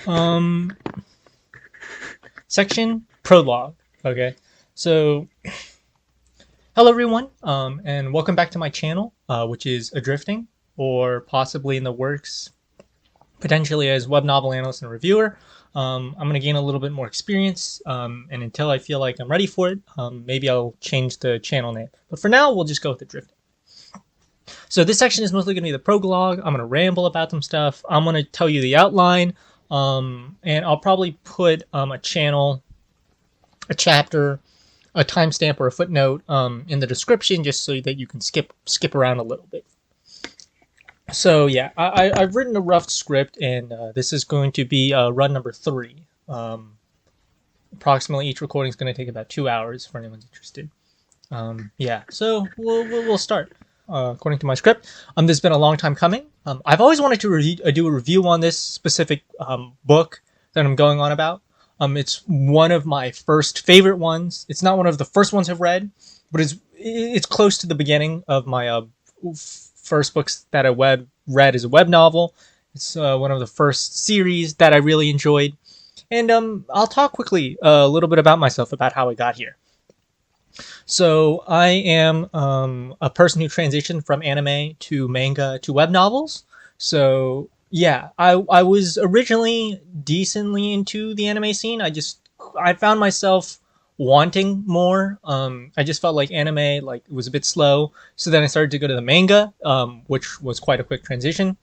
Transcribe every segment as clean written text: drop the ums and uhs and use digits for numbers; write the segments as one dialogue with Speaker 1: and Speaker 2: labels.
Speaker 1: Um, Section Prologue. Okay, so hello everyone, and welcome back to my channel, which is Adrifting, or possibly in the works, potentially as web novel analyst and reviewer. I'm going to gain a little bit more experience, and until I feel like I'm ready for it, maybe I'll change the channel name. But for now, we'll just go with Adrifting. So this section is mostly going to be the prologue. I'm going to ramble about some stuff. I'm going to tell you the outline, and I'll probably put a channel, a chapter, a timestamp, or a footnote in the description, just so that you can skip around a little bit. So yeah, I've written a rough script, and this is going to be run number 3. Approximately each recording is going to take about 2 hours for anyone's interested. Yeah, so we'll start. According to my script, this has been a long time coming. I've always wanted to do a review on this specific book that I'm going on about. It's one of my first favorite ones. It's not one of the first ones I've read, but it's close to the beginning of my first books that I read as a web novel. It's one of the first series that I really enjoyed. And I'll talk quickly a little bit about myself, about how I got here. So I am a person who transitioned from anime to manga to web novels. So yeah, I was originally decently into the anime scene. I found myself wanting more. I just felt like anime it was a bit slow. So then I started to go to the manga, which was quite a quick transition.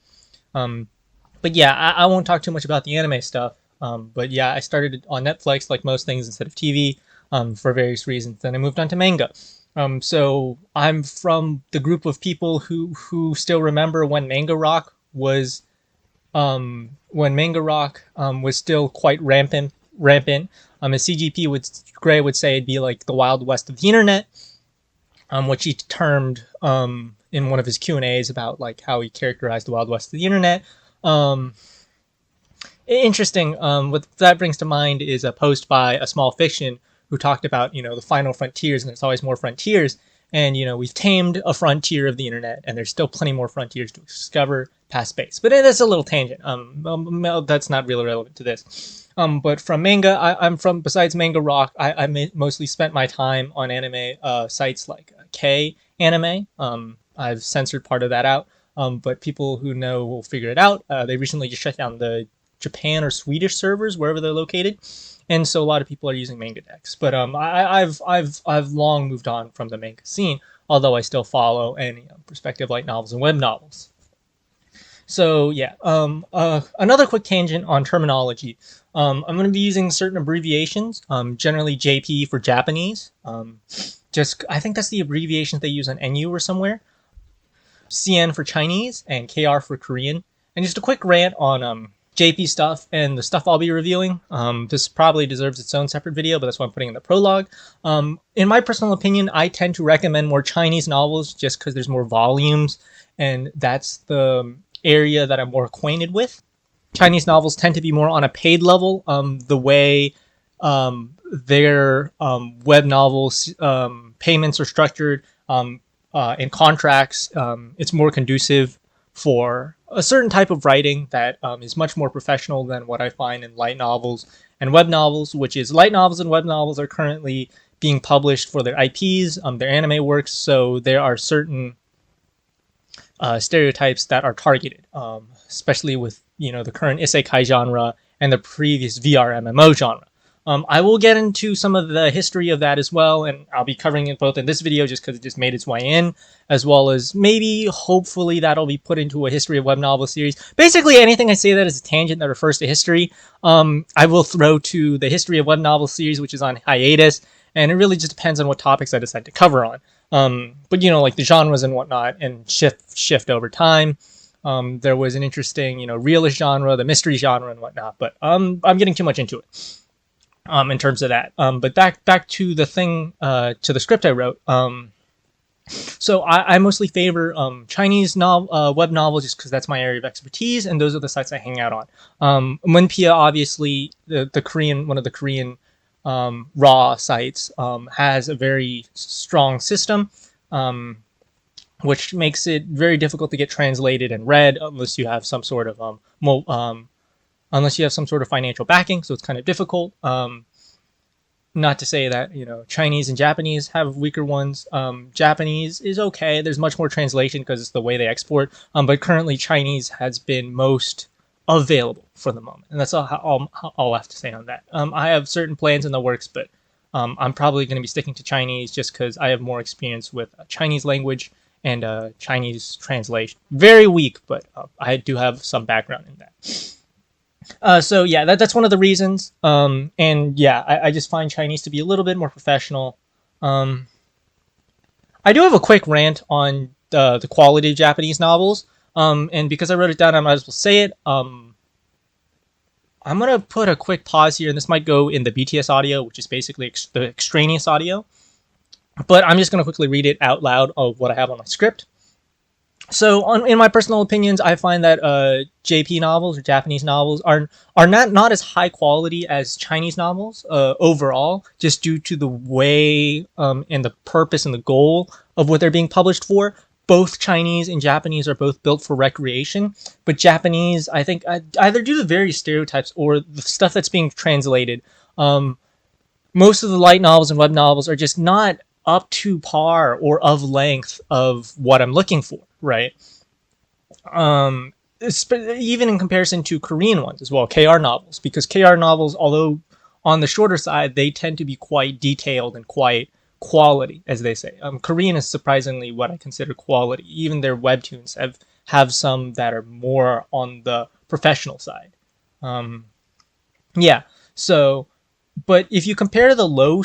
Speaker 1: But yeah, I won't talk too much about the anime stuff. But yeah, I started on Netflix like most things instead of TV, for various reasons. Then I moved on to manga. So I'm from the group of people who still remember when Manga Rock was still quite rampant. As Gray would say, it'd be like the Wild West of the internet, which he termed in one of his Q&As about like how he characterized the Wild West of the internet. Interesting. What that brings to mind is a post by A Small Fiction, who talked about, the final frontiers, and there's always more frontiers. And, we've tamed a frontier of the internet, and there's still plenty more frontiers to discover past space. But that's a little tangent. That's not really relevant to this. But from manga, besides Manga Rock, I mostly spent my time on anime sites like K Anime. I've censored part of that out. But people who know will figure it out. They recently just shut down the Japan or Swedish servers, wherever they're located, and so a lot of people are using manga decks. But I've long moved on from the manga scene, although I still follow any perspective light novels and web novels. So yeah, another quick tangent on terminology. I'm going to be using certain abbreviations, generally JP for Japanese. I think that's the abbreviations they use on NU or somewhere. CN for Chinese and KR for Korean. And just a quick rant on JP stuff and the stuff I'll be reviewing. This probably deserves its own separate video, but that's why I'm putting in the prologue. In my personal opinion, I tend to recommend more Chinese novels just because there's more volumes, and that's the area that I'm more acquainted with. Chinese novels tend to be more on a paid level, the way their web novels payments are structured in contracts. It's more conducive for a certain type of writing that is much more professional than what I find in light novels and web novels, which is light novels and web novels are currently being published for their IPs, their anime works, so there are certain stereotypes that are targeted, especially with the current isekai genre and the previous VR MMO genre. I will get into some of the history of that as well, and I'll be covering it both in this video just because it just made its way in, as well as maybe, hopefully, that'll be put into a history of web novel series. Basically, anything I say that is a tangent that refers to history, I will throw to the history of web novel series, which is on hiatus, and it really just depends on what topics I decide to cover on. But like the genres and whatnot, and shift over time. There was an interesting, realist genre, the mystery genre, and whatnot. But I'm getting too much into it. In terms of that. But back to the thing, to the script I wrote. So I mostly favor Chinese web novels just because that's my area of expertise, and those are the sites I hang out on. Munpia, obviously, the Korean, one of the Korean raw sites, has a very strong system, which makes it very difficult to get translated and read unless you have some sort of unless you have some sort of financial backing. So it's kind of difficult. Not to say that Chinese and Japanese have weaker ones. Japanese is okay. There's much more translation because it's the way they export. But currently Chinese has been most available for the moment, and that's all I'll have to say on that. I have certain plans in the works, but I'm probably going to be sticking to Chinese just because I have more experience with Chinese language and Chinese translation. Very weak, but I do have some background in that. So yeah, that's one of the reasons. And yeah, I just find Chinese to be a little bit more professional. Um, I do have a quick rant on the quality of Japanese novels. And because I wrote it down, I might as well say it. I'm gonna put a quick pause here, and this might go in the BTS audio, which is basically the extraneous audio. But I'm just gonna quickly read it out loud of what I have on my script. So, in my personal opinions, I find that JP novels or Japanese novels are not as high quality as Chinese novels overall, just due to the way and the purpose and the goal of what they're being published for. Both Chinese and Japanese are both built for recreation, but Japanese, I think, either due to various stereotypes or the stuff that's being translated, most of the light novels and web novels are just not up to par or of length of what I'm looking for, right? Even in comparison to Korean ones as well, KR novels, because KR novels, although on the shorter side, they tend to be quite detailed and quite quality, as they say. Korean is surprisingly what I consider quality. Even their webtoons have some that are more on the professional side. Yeah, so but if you compare the low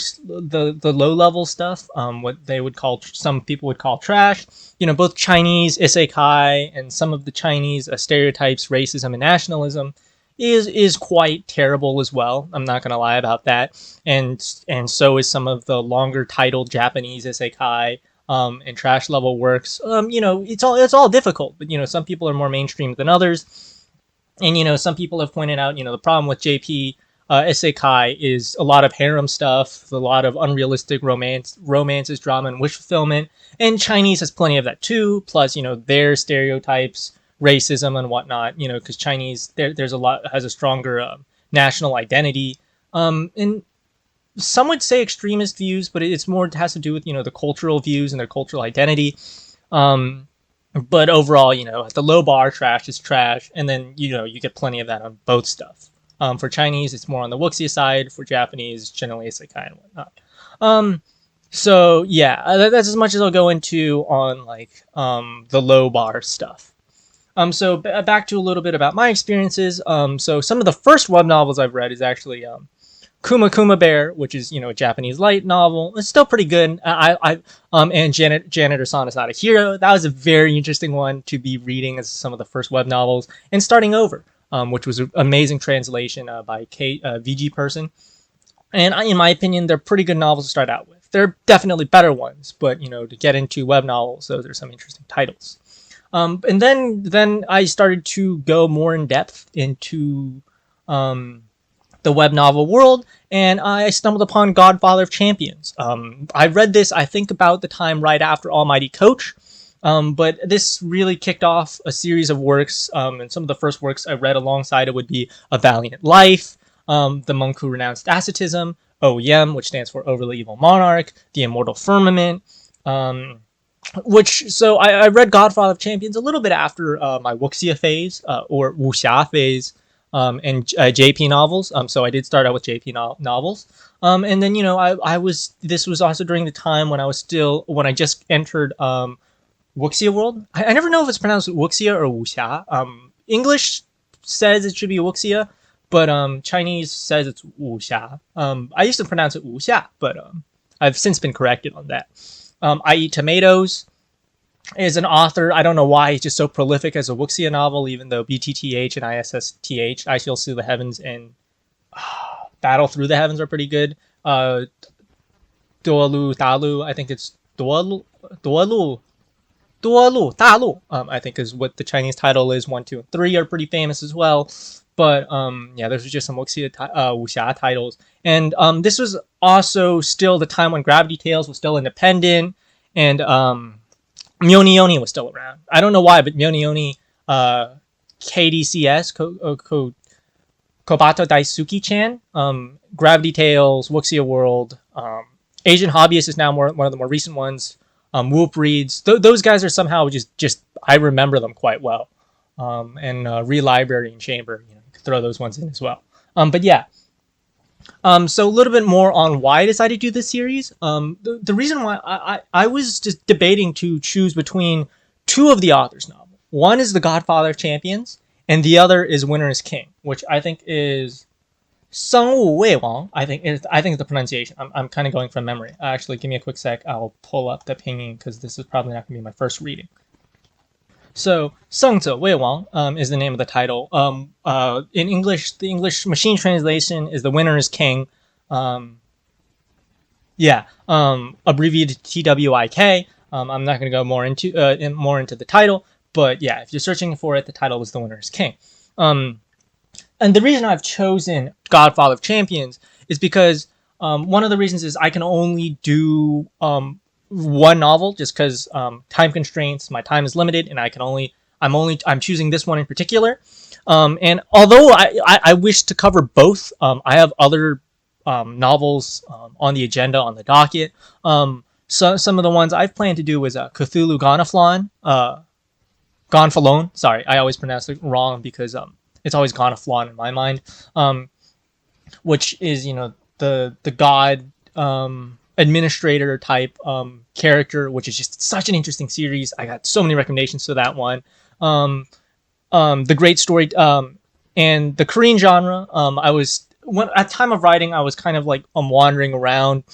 Speaker 1: level stuff, what they would call some people would call trash, both Chinese isekai and some of the Chinese stereotypes, racism and nationalism is quite terrible as well. I'm not gonna lie about that, and so is some of the longer titled Japanese isekai and trash level works. It's all difficult, but some people are more mainstream than others. And some people have pointed out, the problem with JP isekai is a lot of harem stuff, a lot of unrealistic romances, drama, and wish fulfillment. And Chinese has plenty of that too. Plus, their stereotypes, racism, and whatnot. Because Chinese there's a lot has a stronger national identity. And some would say extremist views, but it has to do with the cultural views and their cultural identity. But overall, the low bar trash is trash, and then you get plenty of that on both stuff. For Chinese, it's more on the wuxia side. For Japanese, it's generally isekai and whatnot. So yeah, that's as much as I'll go into on the low bar stuff. So back to a little bit about my experiences. So some of the first web novels I've read is actually Kuma Kuma Bear, which is a Japanese light novel. It's still pretty good. And Janitor-san is not a hero. That was a very interesting one to be reading as some of the first web novels and starting over, which was an amazing translation by VG person. And in my opinion, they're pretty good novels to start out with. They're definitely better ones, but to get into web novels, those are some interesting titles. And then I started to go more in depth into the web novel world, and I stumbled upon Godfather of Champions. I read this, I think, about the time right after Almighty Coach, but this really kicked off a series of works, and some of the first works I read alongside it would be A Valiant Life, The Monk Who Renounced Asceticism, OEM, which stands for Overly Evil Monarch, The Immortal Firmament, so I read Godfather of Champions a little bit after my wuxia phase, or wuxia phase, and JP novels. So I did start out with JP novels. And then, this was also during the time when I just entered Wuxia world. I never know if it's pronounced Wuxia or Wuxia. English says it should be Wuxia, but Chinese says it's Wuxia. I used to pronounce it Wuxia, but I've since been corrected on that. I Eat Tomatoes is an author. I don't know why he's just so prolific as a wuxia novel, even though BTTH and ISSTH, I Shall See the Heavens, and Battle Through the Heavens are pretty good. Dualu Dalu, I think it's Dualu Dalu, I think is what the Chinese title is. 1, 2, and 3 are pretty famous as well. But yeah, those are just some wuxia titles. And this was also still the time when Gravity Tales was still independent, and Myonioni was still around. I don't know why, but Myonioni, KDCS, Kobato Daisuke-chan, Gravity Tales, Wuxia World, Asian Hobbyist is now one of the more recent ones. Whoop reads. Those guys are somehow just I remember them quite well. And Relibrary and Chamber, you could throw those ones in as well. But yeah. So a little bit more on why I decided to do this series. The reason why I was just debating to choose between two of the author's novels. One is The Godfather of Champions, and the other is Winner is King, which I think is 生物魏王. I think it's the pronunciation. I'm kind of going from memory. Actually, give me a quick sec. I'll pull up the pinging because this is probably not going to be my first reading. So, 胜者为王 is the name of the title. In English, the English machine translation is The Winner is King. Abbreviated TWIK. I'm not going to go more into the title, but yeah, if you're searching for it, the title was The Winner is King. And the reason I've chosen Godfather of Champions is because one of the reasons is I can only do one novel just because time constraints. My time is limited, and I'm choosing this one in particular. And although I wish to cover both, I have other novels on the agenda on the docket. So some of the ones I've planned to do is Cthulhu Gonfalon. Sorry, I always pronounce it wrong because it's always Gonfalon in my mind. Which is the god administrator type character, which is just such an interesting series. I got so many recommendations to that one. The great story and the Korean genre. At time of writing, I was kind of like wandering around.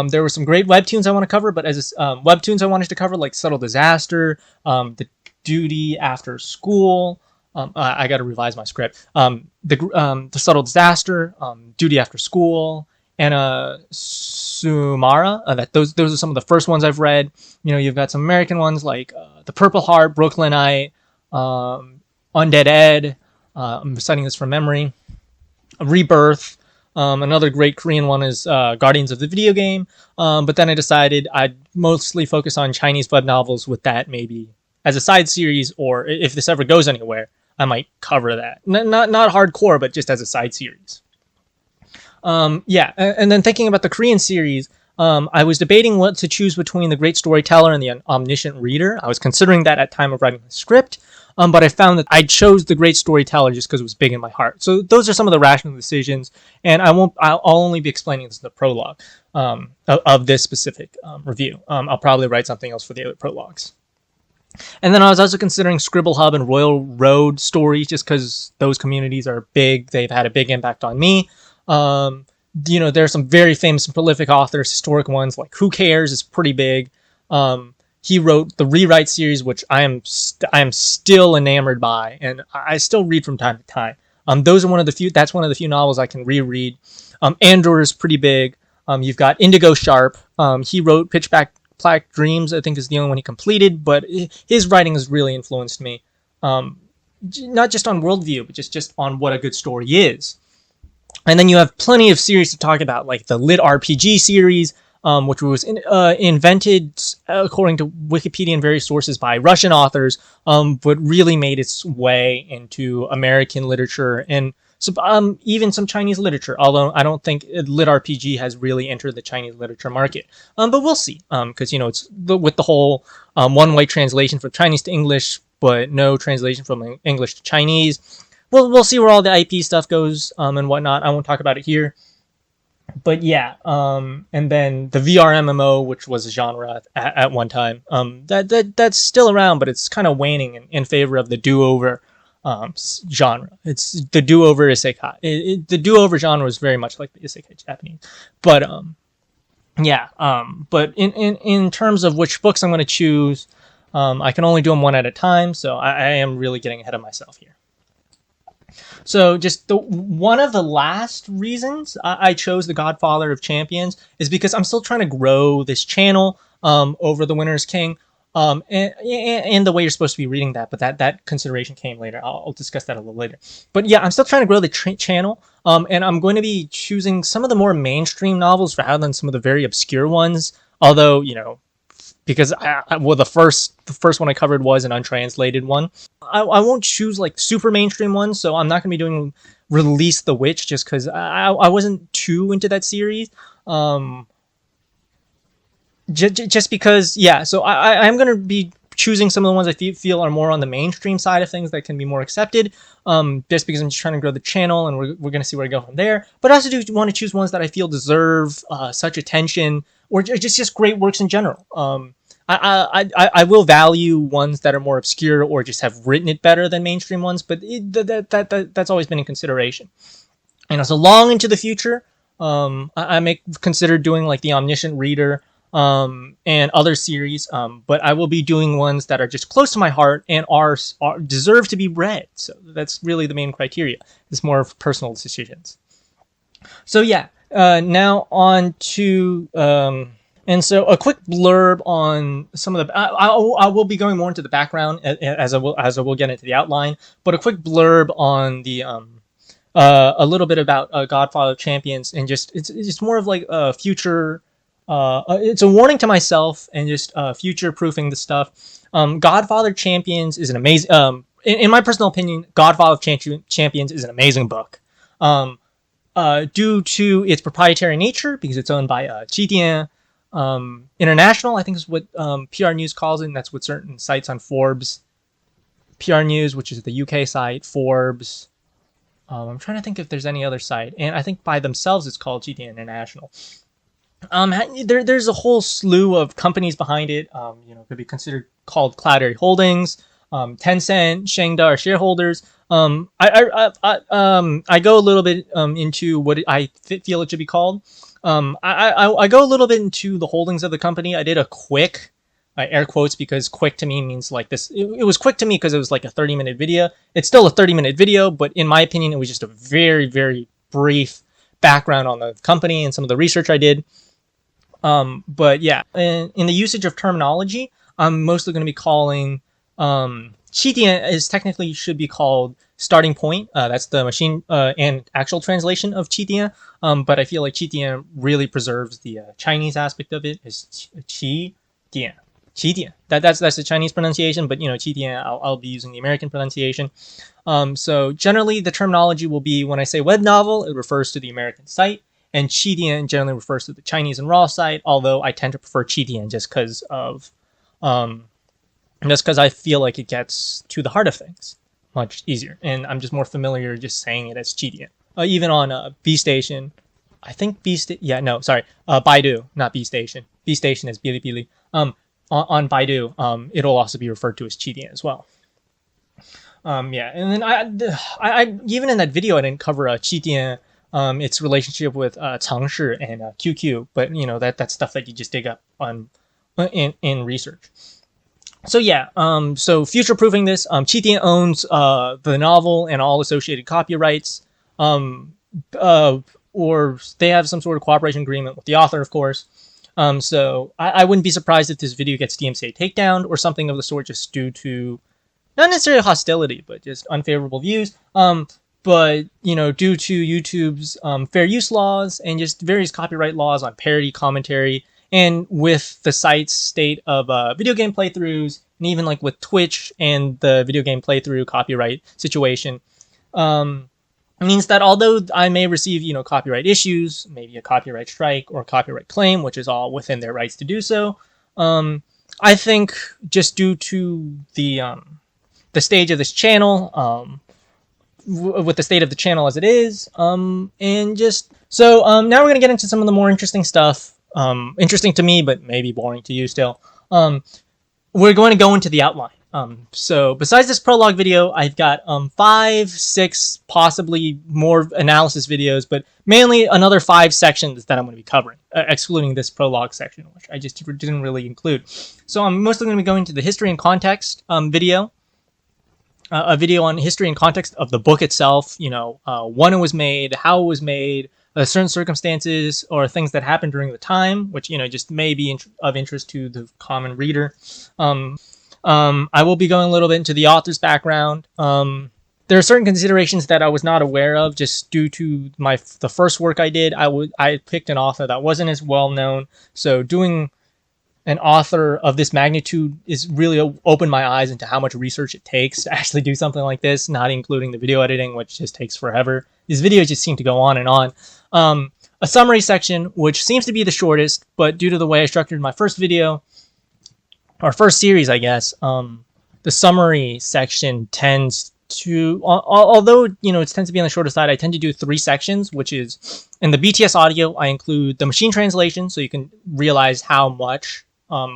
Speaker 1: There were some great webtoons I want to cover, but as webtoons I wanted to cover like Subtle Disaster, The Duty After School. I got to revise my script. The Subtle Disaster, Duty After School, and Sumara. Those are some of the first ones I've read. You've got some American ones like The Purple Heart, Brooklynite, Undead Ed. I'm reciting this from memory. Rebirth. Another great Korean one is Guardians of the Video Game. But then I decided I'd mostly focus on Chinese web novels with that maybe as a side series, or if this ever goes anywhere, I might cover that. Not hardcore, but just as a side series. And then thinking about the Korean series, I was debating what to choose between The Great Storyteller and The Omniscient Reader. I was considering that at time of writing the script, but I found that I chose The Great Storyteller just because it was big in my heart. So those are some of the rational decisions, and I'll only be explaining this in the prologue of this specific review. I'll probably write something else for the other prologues. And then I was also considering Scribble Hub and Royal Road stories just because those communities are big. They've had a big impact on me. There are some very famous and prolific authors, historic ones like Who Cares is pretty big. He wrote the Rewrite series, which I am still enamored by, and I still read from time to time. That's one of the few novels I can reread. Andor is pretty big. You've got Indigo Sharp. He wrote Pitch Black Dreams, I think is the only one he completed, but his writing has really influenced me. Not just on worldview, but just on what a good story is. And then you have plenty of series to talk about, like the Lit RPG series, which was invented, according to Wikipedia and various sources, by Russian authors, but really made its way into American literature and even some Chinese literature, although I don't think Lit RPG has really entered the Chinese literature market. But we'll see, because it's with the whole one-way translation from Chinese to English, but no translation from English to Chinese. We'll see where all the IP stuff goes and whatnot. I won't talk about it here. But yeah, and then the VR MMO, which was a genre at one time, that's still around, but it's kind of waning in favor of the do-over genre. It's the do-over isekai. The do-over genre is very much like the isekai Japanese. But but in terms of which books I'm going to choose, I can only do them one at a time, so I am really getting ahead of myself here. So just one of the last reasons I chose The Godfather of Champions is because I'm still trying to grow this channel over The Winner is King, and the way you're supposed to be reading that, but that consideration came later. I'll discuss that a little later. But yeah, I'm still trying to grow the channel, and I'm going to be choosing some of the more mainstream novels rather than some of the very obscure ones, although, because the first one I covered was an untranslated one. I won't choose like super mainstream ones, so I'm not gonna be doing Release the Witch just because I wasn't too into that series. Just because, yeah. So I'm gonna be choosing some of the ones I feel are more on the mainstream side of things that can be more accepted. Just because I'm just trying to grow the channel, and we're gonna see where I go from there. But I also do want to choose ones that I feel deserve such attention, or just great works in general. I will value ones that are more obscure or just have written it better than mainstream ones, but that's always been in consideration. And so long into the future, I may consider doing like the Omniscient Reader and other series, but I will be doing ones that are just close to my heart and are deserve to be read. So that's really the main criteria. It's more of personal decisions. So yeah, now on to and so a quick blurb on some of the. I will be going more into the background as I will get into the outline, but a quick blurb on the a little bit about Godfather Champions, and it's more of like a future. It's a warning to myself and just future proofing the stuff. Godfather Champions is an amazing. In my personal opinion, Godfather Champions is an amazing book. Due to its proprietary nature, because it's owned by Chidian International, I think is what PR News calls it, and that's what certain sites on Forbes, PR News, which is the UK site, Forbes. I'm trying to think if there's any other site, and I think by themselves it's called Chidian International. There's a whole slew of companies behind it. Could be considered called Cloudberry Holdings. Tencent, Shengda are shareholders. I go a little bit into what I feel it should be called. I go a little bit into the holdings of the company. I did a quick, air quotes, because quick to me means like this. It was quick to me because it was like a 30-minute video. It's still a 30-minute video, but in my opinion, it was just a very, very brief background on the company and some of the research I did. But yeah, in the usage of terminology, I'm mostly going to be calling Chidian is technically should be called Starting Point. That's the machine and actual translation of Chidian. But I feel like Chidian really preserves the Chinese aspect of it. Is Chidian. Chidian. That's the Chinese pronunciation, but Chidian, I'll be using the American pronunciation. So generally, the terminology will be, when I say web novel, it refers to the American site, and Chidian generally refers to the Chinese and raw site. Although I tend to prefer Chidian just because I feel like it gets to the heart of things much easier, and I'm just more familiar just saying it as Chidian. Even on B Station, I think Baidu, not B Station. B Station is Bilibili. On Baidu, it'll also be referred to as Chidian as well. And then I even in that video I didn't cover Chidian, its relationship with Changshi and QQ, but that's stuff that you just dig up on in research. So yeah, so future proofing this, Chidian owns the novel and all associated copyrights, or they have some sort of cooperation agreement with the author, of course. So I wouldn't be surprised if this video gets DMCA takedown or something of the sort, just due to not necessarily hostility, but just unfavorable views. But due to YouTube's fair use laws and just various copyright laws on parody commentary, and with the site's state of video game playthroughs, and even like with Twitch and the video game playthrough copyright situation, means that although I may receive, copyright issues, maybe a copyright strike or a copyright claim, which is all within their rights to do so, I think just due to the stage of this channel, with the state of the channel as it is, and just so now we're gonna get into some of the more interesting stuff. Interesting to me, but maybe boring to you still. We're going to go into the outline. So besides this prologue video, I've got 5, 6, possibly more analysis videos, but mainly another 5 sections that I'm going to be covering, excluding this prologue section, which I just didn't really include. So I'm mostly going to be going to the history and context video, a video on history and context of the book itself, when it was made, how it was made, certain circumstances or things that happened during the time, which just may be of interest to the common reader. I will be going a little bit into the author's background. There are certain considerations that I was not aware of just due to the first work I did. I picked an author that wasn't as well known, so doing an author of this magnitude is really opened my eyes into how much research it takes to actually do something like this, not including the video editing, which just takes forever. These videos just seem to go on and on. A summary section, which seems to be the shortest, but due to the way I structured my first video, or first series, I guess, the summary section tends to, although, you know, it tends to be on the shorter side, I tend to do 3 sections, which is, in the BTS audio, I include the machine translation, so you can realize how much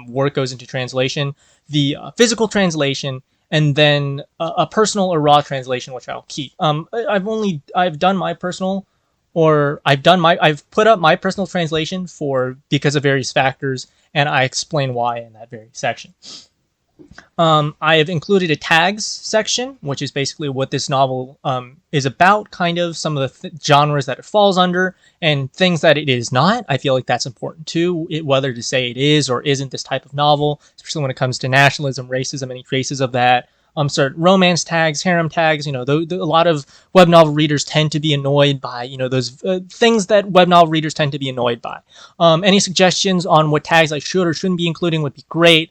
Speaker 1: work goes into translation, the physical translation, and then a personal or raw translation, which I'll keep. I've done my personal, or I've put up my personal translation because of various factors, and I explain why in that very section. I have included a tags section, which is basically what this novel is about, kind of some of the genres that it falls under and things that it is not. I feel like that's important too, whether to say it is or isn't this type of novel, especially when it comes to nationalism, racism, any traces of that. Certain romance tags, harem tags, you know, a lot of web novel readers tend to be annoyed by, you know, those things that web novel readers tend to be annoyed by. Any suggestions on what tags I should or shouldn't be including would be great.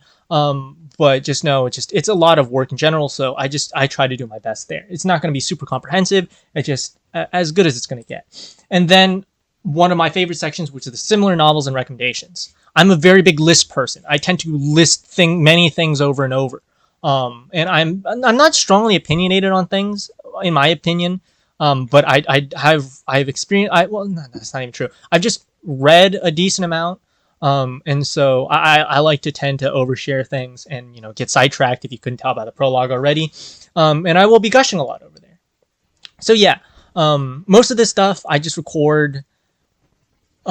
Speaker 1: But just know it's a lot of work in general, so I try to do my best there. It's not going to be super comprehensive. It's just as good as it's going to get. And then one of my favorite sections, which is the similar novels and recommendations. I'm a very big list person. I tend to list many things over and over. And I'm not strongly opinionated on things, in my opinion. But I've experienced. Well, no, that's not even true. I've just read a decent amount. And so I like to tend to overshare things and, you know, get sidetracked, if you couldn't tell by the prologue already. And I will be gushing a lot over there. So yeah, most of this stuff I just record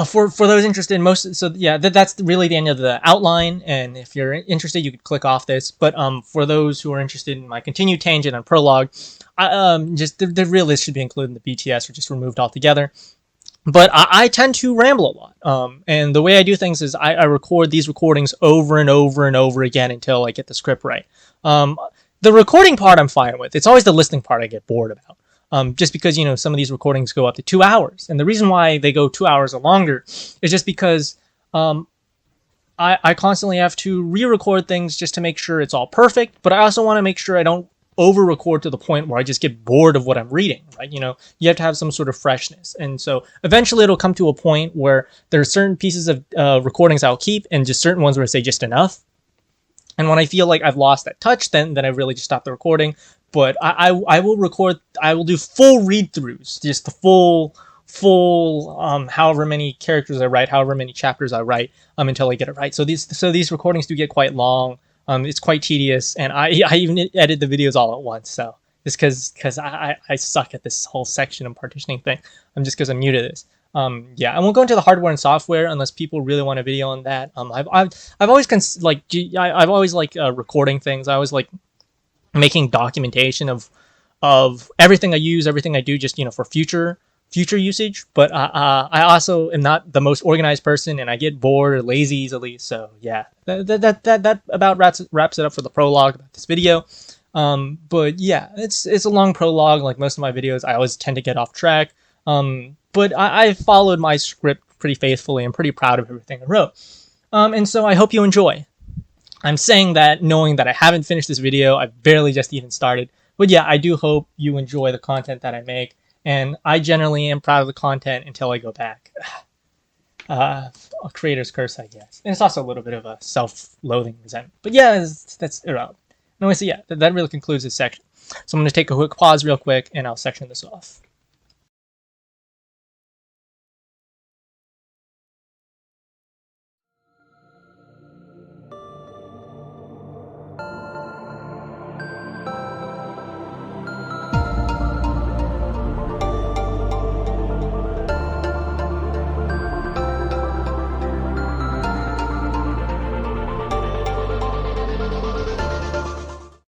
Speaker 1: for those interested. So yeah, that's really the end of the outline. And if you're interested, you could click off this. But for those who are interested in my continued tangent on prologue, just the real list should be included in the BTS or just removed altogether. But I tend to ramble a lot. And the way I do things is I record these recordings over and over and over again until I get the script right. The recording part I'm fine with. It's always the listening part I get bored about. Just because, you know, some of these recordings go up to 2 hours. And the reason why they go 2 hours or longer is just because I constantly have to re-record things just to make sure it's all perfect. But I also want to make sure I don't over-record to the point where I just get bored of what I'm reading, right? You know, you have to have some sort of freshness. And so eventually it'll come to a point where there are certain pieces of recordings I'll keep and just certain ones where I say just enough. And when I feel like I've lost that touch, then I really just stop the recording. But I will do full read-throughs, just the full however many characters I write, however many chapters I write, until I get it right. So these recordings do get quite long. It's quite tedious, and I even edit the videos all at once. So just because I suck at this whole section and partitioning thing, just because I'm new to this. Yeah, I won't go into the hardware and software unless people really want a video on that. I've always liked recording things. I always like making documentation of everything I use, everything I do, just, you know, for future usage. But I also am not the most organized person, and I get bored or lazy easily. So yeah, that about wraps it up for the prologue about this video. But yeah, it's a long prologue. Like most of my videos, I always tend to get off track. But I followed my script pretty faithfully. I'm pretty proud of everything I wrote. And so I hope you enjoy. I'm saying that knowing that I haven't finished this video. I've barely just even started. But yeah, I do hope you enjoy the content that I make. And I generally am proud of the content until I go back. A creator's curse, I guess. And it's also a little bit of a self-loathing resentment. But yeah, that's irrelevant. Anyway, so yeah, that really concludes this section. So I'm going to take a quick pause real quick, and I'll section this off.